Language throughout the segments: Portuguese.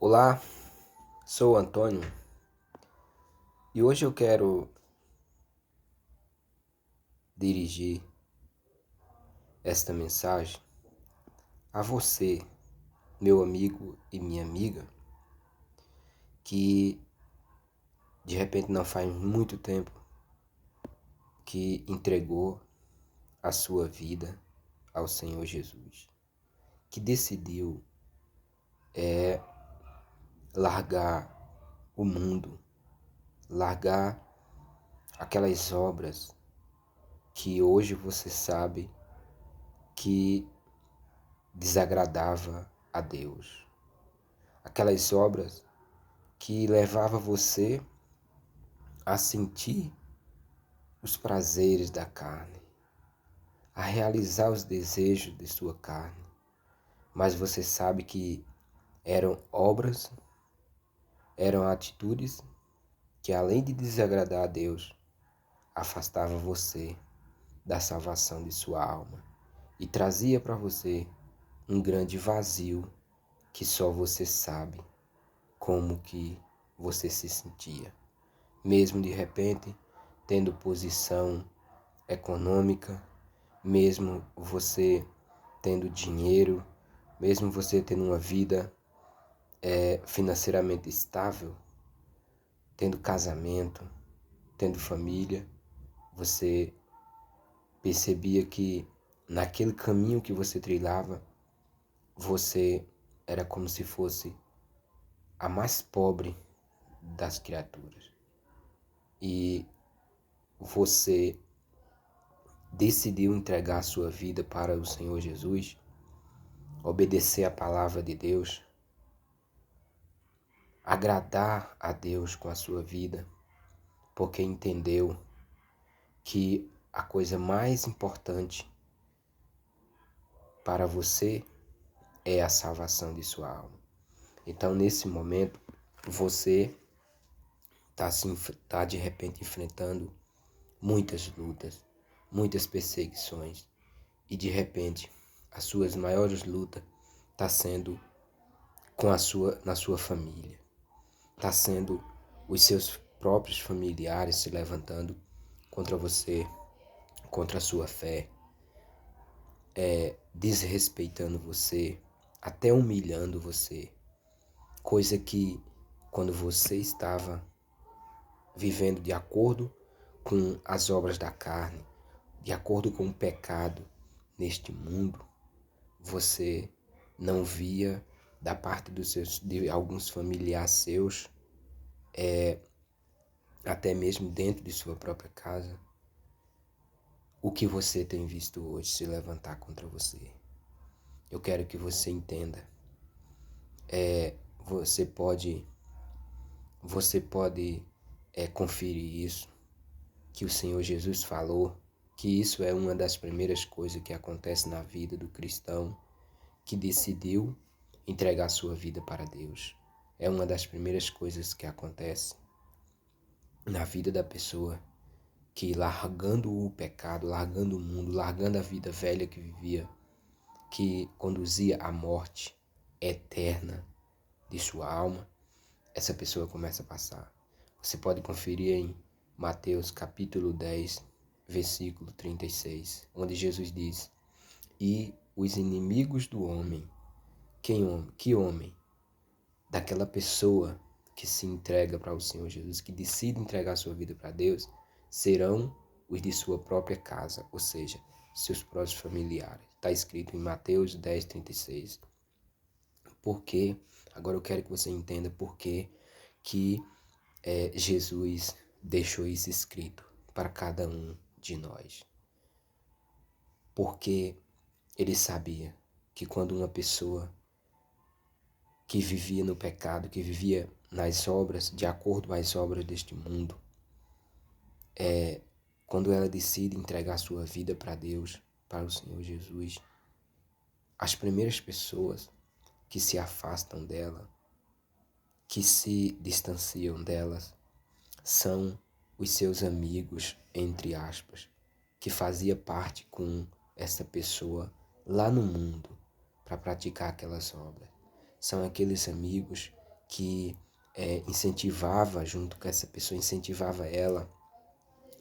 Olá, sou o Antônio e hoje eu quero dirigir esta mensagem a você, meu amigo e minha amiga, que de repente não faz muito tempo que entregou a sua vida ao Senhor Jesus, que decidiu largar o mundo, largar aquelas obras que hoje você sabe que desagradava a Deus. Aquelas obras que levava você a sentir os prazeres da carne, a realizar os desejos de sua carne. Mas você sabe que eram obras, eram atitudes que além de desagradar a Deus, afastava você da salvação de sua alma e trazia para você um grande vazio que só você sabe como que você se sentia. Mesmo de repente tendo posição econômica, mesmo você tendo dinheiro, mesmo você tendo uma vida financeiramente estável, tendo casamento, tendo família, você percebia que naquele caminho que você trilhava, você era como se fosse a mais pobre das criaturas. E você decidiu entregar a sua vida para o Senhor Jesus, obedecer a palavra de Deus, agradar a Deus com a sua vida, porque entendeu que a coisa mais importante para você é a salvação de sua alma. Então, nesse momento, você está de repente enfrentando muitas lutas, muitas perseguições, e de repente as suas maiores lutas está sendo na sua família, está sendo os seus próprios familiares se levantando contra você, contra a sua fé, desrespeitando você, até humilhando você, coisa que quando você estava vivendo de acordo com as obras da carne, de acordo com o pecado neste mundo, você não via da parte de alguns familiares seus, até mesmo dentro de sua própria casa, o que você tem visto hoje se levantar contra você. Eu quero que você entenda. Você pode conferir isso, que o Senhor Jesus falou, que isso é uma das primeiras coisas que acontece na vida do cristão que decidiu entregar sua vida para Deus. É uma das primeiras coisas que acontece na vida da pessoa que, largando o pecado, largando o mundo, largando a vida velha que vivia, que conduzia à morte eterna de sua alma, essa pessoa começa a passar. Você pode conferir em Mateus capítulo 10, versículo 36, onde Jesus diz: "E os inimigos do homem", que homem? Daquela pessoa que se entrega para o Senhor Jesus, que decide entregar sua vida para Deus, serão os de sua própria casa, ou seja, seus próprios familiares. Está escrito em Mateus 10, 36. Por quê? Agora eu quero que você entenda por quê que Jesus deixou isso escrito para cada um de nós. Porque ele sabia que quando uma pessoa que vivia no pecado, que vivia nas obras, de acordo com as obras deste mundo, quando ela decide entregar sua vida para Deus, para o Senhor Jesus, as primeiras pessoas que se afastam dela, que se distanciam delas, são os seus amigos, entre aspas, que fazia parte com essa pessoa lá no mundo para praticar aquelas obras. São aqueles amigos que incentivava, junto com essa pessoa, incentivava ela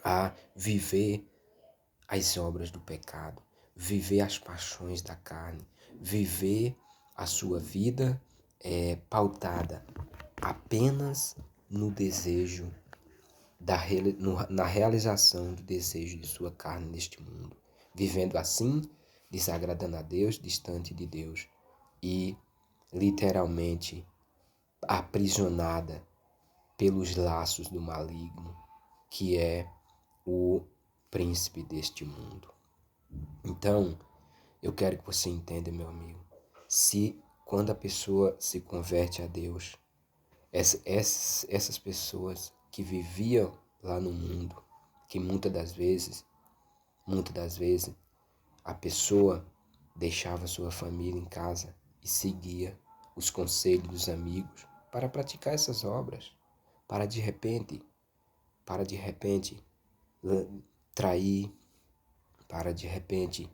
a viver as obras do pecado, viver as paixões da carne, viver a sua vida pautada apenas no desejo, na realização do desejo de sua carne neste mundo, vivendo assim, desagradando a Deus, distante de Deus e literalmente aprisionada pelos laços do maligno, que é o príncipe deste mundo. Então, eu quero que você entenda, meu amigo, se quando a pessoa se converte a Deus, essas pessoas que viviam lá no mundo, que muitas das vezes, a pessoa deixava sua família em casa e seguia os conselhos dos amigos para praticar essas obras, para de repente, trair, para de repente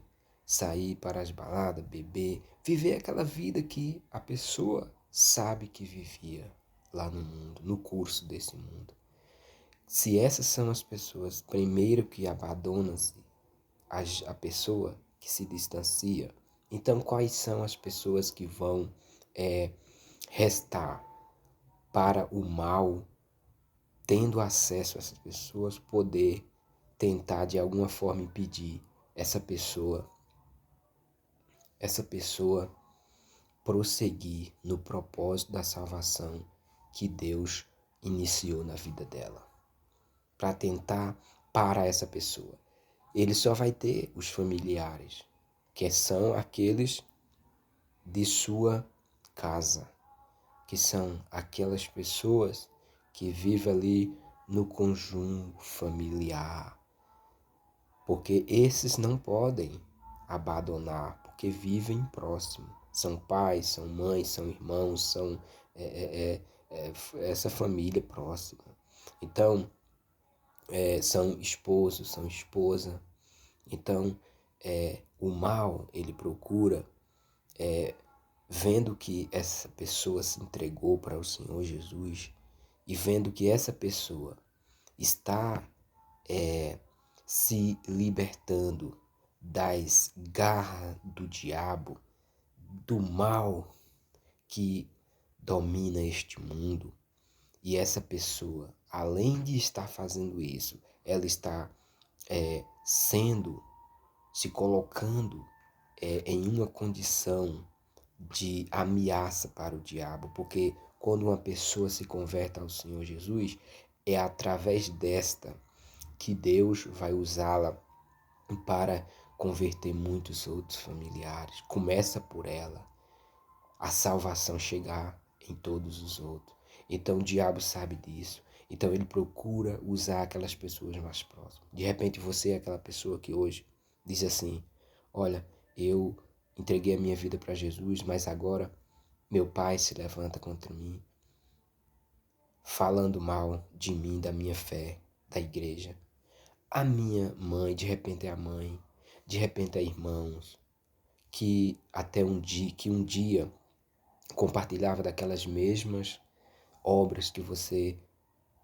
sair para as baladas, beber, viver aquela vida que a pessoa sabe que vivia lá no mundo, no curso desse mundo. Se essas são as pessoas, primeiro que abandonam-se, a pessoa que se distancia, então quais são as pessoas que vão restar para o mal, tendo acesso a essas pessoas, poder tentar de alguma forma impedir essa pessoa prosseguir no propósito da salvação que Deus iniciou na vida dela, para tentar parar essa pessoa. Ele só vai ter os familiares, que são aqueles de sua casa, que são aquelas pessoas que vivem ali no conjunto familiar, porque esses não podem abandonar, porque vivem próximo. São pais, são mães, são irmãos, são essa família próxima. Então, são esposos, são esposa. Então, o mal, ele procura, vendo que essa pessoa se entregou para o Senhor Jesus e vendo que essa pessoa está se libertando das garras do diabo, do mal que domina este mundo. E essa pessoa, além de estar fazendo isso, ela está se colocando em uma condição de ameaça para o diabo, porque quando uma pessoa se converte ao Senhor Jesus, é através desta que Deus vai usá-la para converter muitos outros familiares. Começa por ela, a salvação chegar em todos os outros. Então o diabo sabe disso. Então ele procura usar aquelas pessoas mais próximas. De repente você é aquela pessoa que hoje diz assim: olha, eu entreguei a minha vida para Jesus, mas agora meu pai se levanta contra mim, falando mal de mim, da minha fé, da igreja. A minha mãe, de repente é a mãe, de repente é irmãos, que um dia compartilhava daquelas mesmas obras que você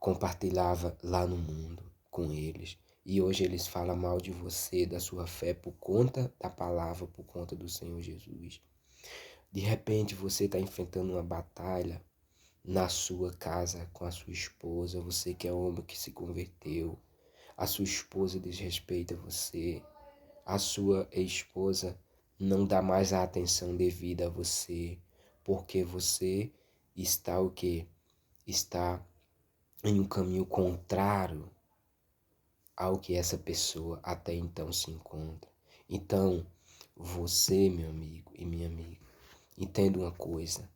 compartilhava lá no mundo com eles. E hoje eles falam mal de você, da sua fé, por conta da palavra, por conta do Senhor Jesus. De repente você está enfrentando uma batalha na sua casa com a sua esposa, você que é homem que se converteu. A sua esposa desrespeita você, a sua esposa não dá mais a atenção devida a você, porque você está o quê? Está em um caminho contrário ao que essa pessoa até então se encontra. Então, você, meu amigo e minha amiga, entenda uma coisa: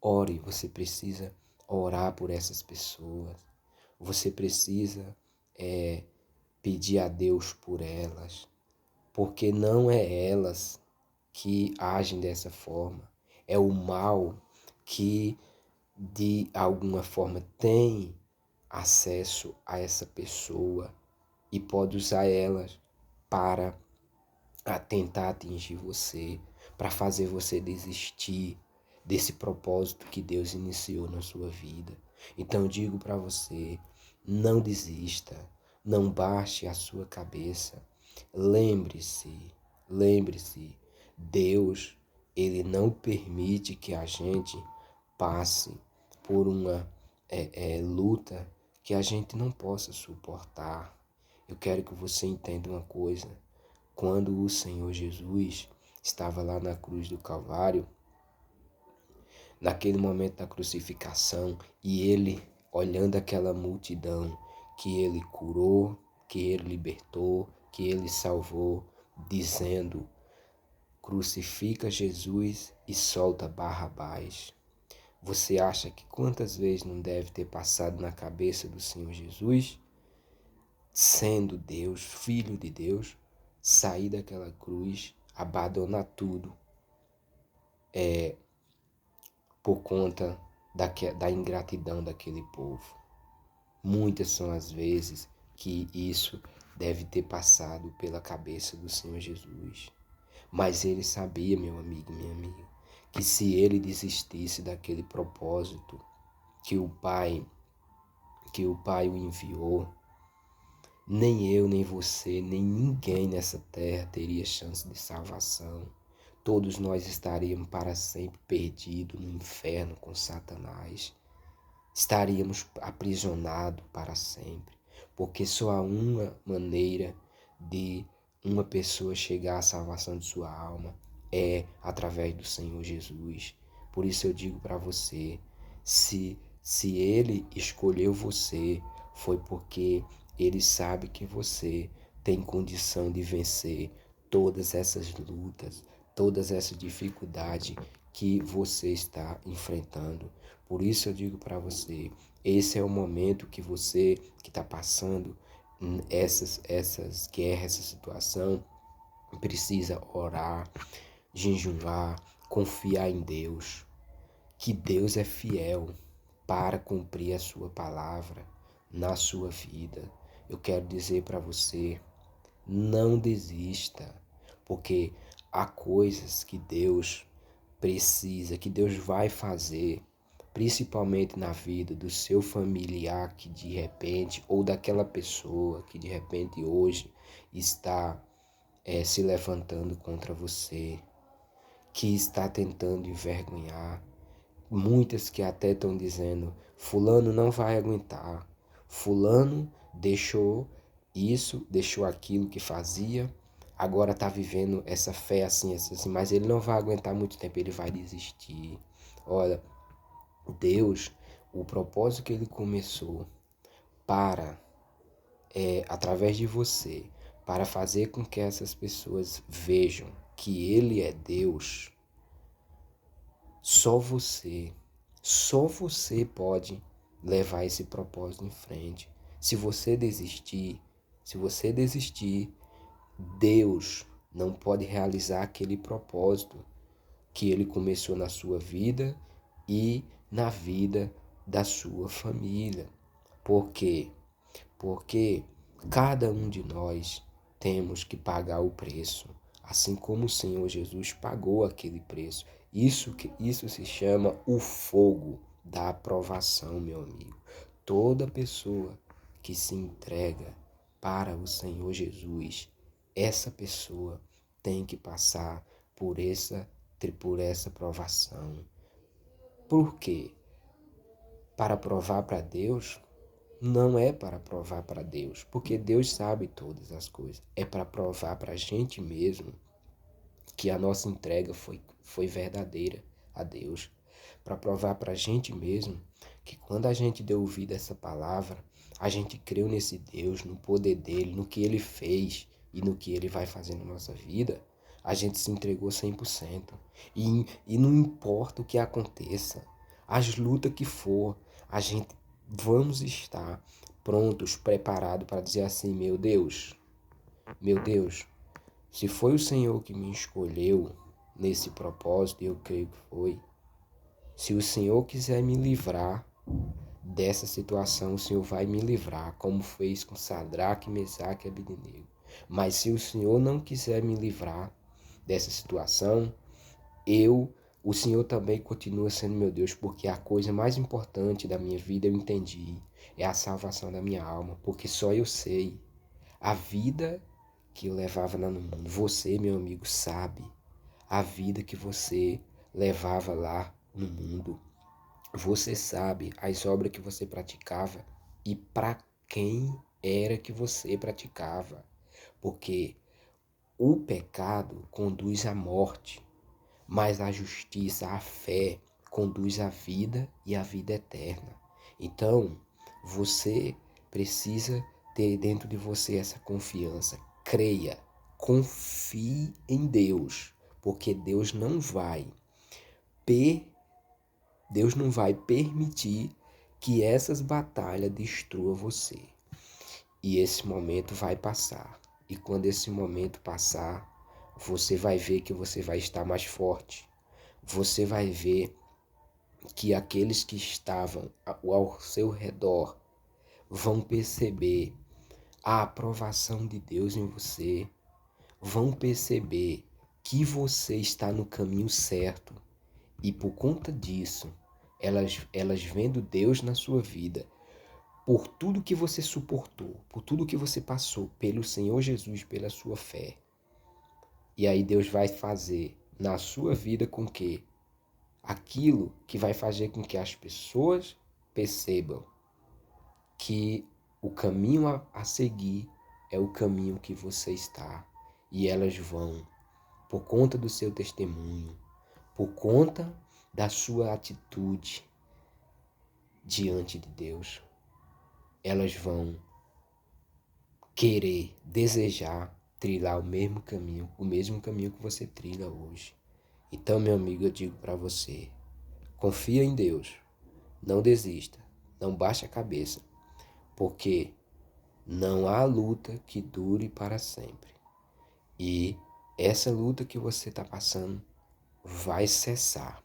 ore, você precisa orar por essas pessoas, você precisa pedir a Deus por elas, porque não é elas que agem dessa forma, é o mal que de alguma forma tem acesso a essa pessoa e pode usar elas para tentar atingir você, para fazer você desistir desse propósito que Deus iniciou na sua vida. Então eu digo para você, não desista, não baixe a sua cabeça. Lembre-se, Deus, Ele não permite que a gente passe por uma luta que a gente não possa suportar. Eu quero que você entenda uma coisa. Quando o Senhor Jesus estava lá na cruz do Calvário, naquele momento da crucificação, e ele, olhando aquela multidão que ele curou, que ele libertou, que ele salvou, dizendo: crucifica Jesus e solta Barrabás. Você acha que quantas vezes não deve ter passado na cabeça do Senhor Jesus, sendo Deus, Filho de Deus, sair daquela cruz, abandonar tudo, por conta da ingratidão daquele povo? Muitas são as vezes que isso deve ter passado pela cabeça do Senhor Jesus. Mas ele sabia, meu amigo, minha amiga, que se ele desistisse daquele propósito que o Pai o enviou, nem eu, nem você, nem ninguém nessa terra teria chance de salvação. Todos nós estaríamos para sempre perdidos no inferno com Satanás. Estaríamos aprisionados para sempre. Porque só há uma maneira de uma pessoa chegar à salvação de sua alma, é através do Senhor Jesus. Por isso eu digo para você, se Ele escolheu você, foi porque Ele sabe que você tem condição de vencer todas essas lutas, todas essas dificuldades que você está enfrentando. Por isso eu digo para você, esse é o momento que você que está passando essas guerras, essa situação, precisa orar, jejuar, confiar em Deus, que Deus é fiel para cumprir a sua palavra na sua vida. Eu quero dizer para você, não desista, porque há coisas que Deus precisa, que Deus vai fazer, principalmente na vida do seu familiar que de repente, ou daquela pessoa que de repente hoje está se levantando contra você, que está tentando envergonhar. Muitas que até estão dizendo, fulano não vai aguentar, fulano deixou isso, deixou aquilo que fazia, agora está vivendo essa fé assim, mas ele não vai aguentar muito tempo, ele vai desistir. Olha, Deus, o propósito que ele começou para, através de você, para fazer com que essas pessoas vejam que ele é Deus, só você pode levar esse propósito em frente. Se você desistir, Deus não pode realizar aquele propósito que ele começou na sua vida e na vida da sua família. Por quê? Porque cada um de nós temos que pagar o preço, assim como o Senhor Jesus pagou aquele preço. Isso se chama o fogo da aprovação, meu amigo. Toda pessoa que se entrega para o Senhor Jesus, essa pessoa tem que passar por essa provação. Por quê? Para provar para Deus? Não é para provar para Deus, porque Deus sabe todas as coisas. É para provar para a gente mesmo que a nossa entrega foi verdadeira a Deus. Para provar para a gente mesmo que quando a gente deu ouvido a essa palavra, a gente creu nesse Deus, no poder dele, no que ele fez e no que ele vai fazer na nossa vida, a gente se entregou 100%. E não importa o que aconteça, as lutas que for, a gente vamos estar prontos, preparados para dizer assim, meu Deus, se foi o Senhor que me escolheu nesse propósito, eu creio que foi. Se o Senhor quiser me livrar dessa situação, o Senhor vai me livrar, como fez com Sadraque, Mesaque e Abednego. Mas se o Senhor não quiser me livrar dessa situação, O Senhor também continua sendo meu Deus, porque a coisa mais importante da minha vida eu entendi, é a salvação da minha alma, porque só eu sei a vida que eu levava lá no mundo. Você, meu amigo, sabe a vida que você levava lá no mundo. Você sabe as obras que você praticava e para quem era que você praticava. Porque o pecado conduz à morte, mas a justiça, a fé, conduz à vida e à vida eterna. Então, você precisa ter dentro de você essa confiança. Creia, confie em Deus, porque Deus não vai permitir que essas batalhas destruam você. E esse momento vai passar. E quando esse momento passar, você vai ver que você vai estar mais forte. Você vai ver que aqueles que estavam ao seu redor vão perceber a aprovação de Deus em você, vão perceber que você está no caminho certo. E por conta disso, elas vendo Deus na sua vida, por tudo que você suportou, por tudo que você passou pelo Senhor Jesus, pela sua fé. E aí Deus vai fazer na sua vida com que aquilo que vai fazer com que as pessoas percebam que o caminho a seguir é o caminho que você está. E elas vão, por conta do seu testemunho, por conta da sua atitude diante de Deus, elas vão querer, desejar trilhar o mesmo caminho que você trilha hoje. Então, meu amigo, eu digo para você, confia em Deus, não desista, não baixe a cabeça, porque não há luta que dure para sempre. E essa luta que você está passando vai cessar.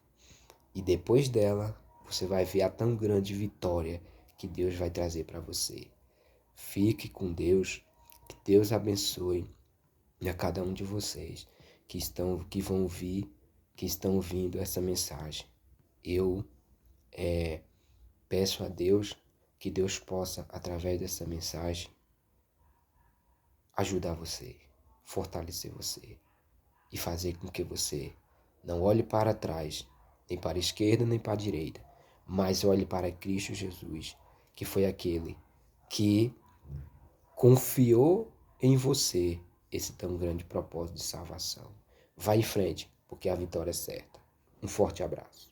E depois dela, você vai ver a tão grande vitória que Deus vai trazer para você. Fique com Deus, que Deus abençoe a cada um de vocês que estão ouvindo essa mensagem. Eu peço a Deus que Deus possa, através dessa mensagem, ajudar você, fortalecer você e fazer com que você não olhe para trás, nem para a esquerda, nem para a direita, mas olhe para Cristo Jesus, que foi aquele que confiou em você esse tão grande propósito de salvação. Vá em frente, porque a vitória é certa. Um forte abraço.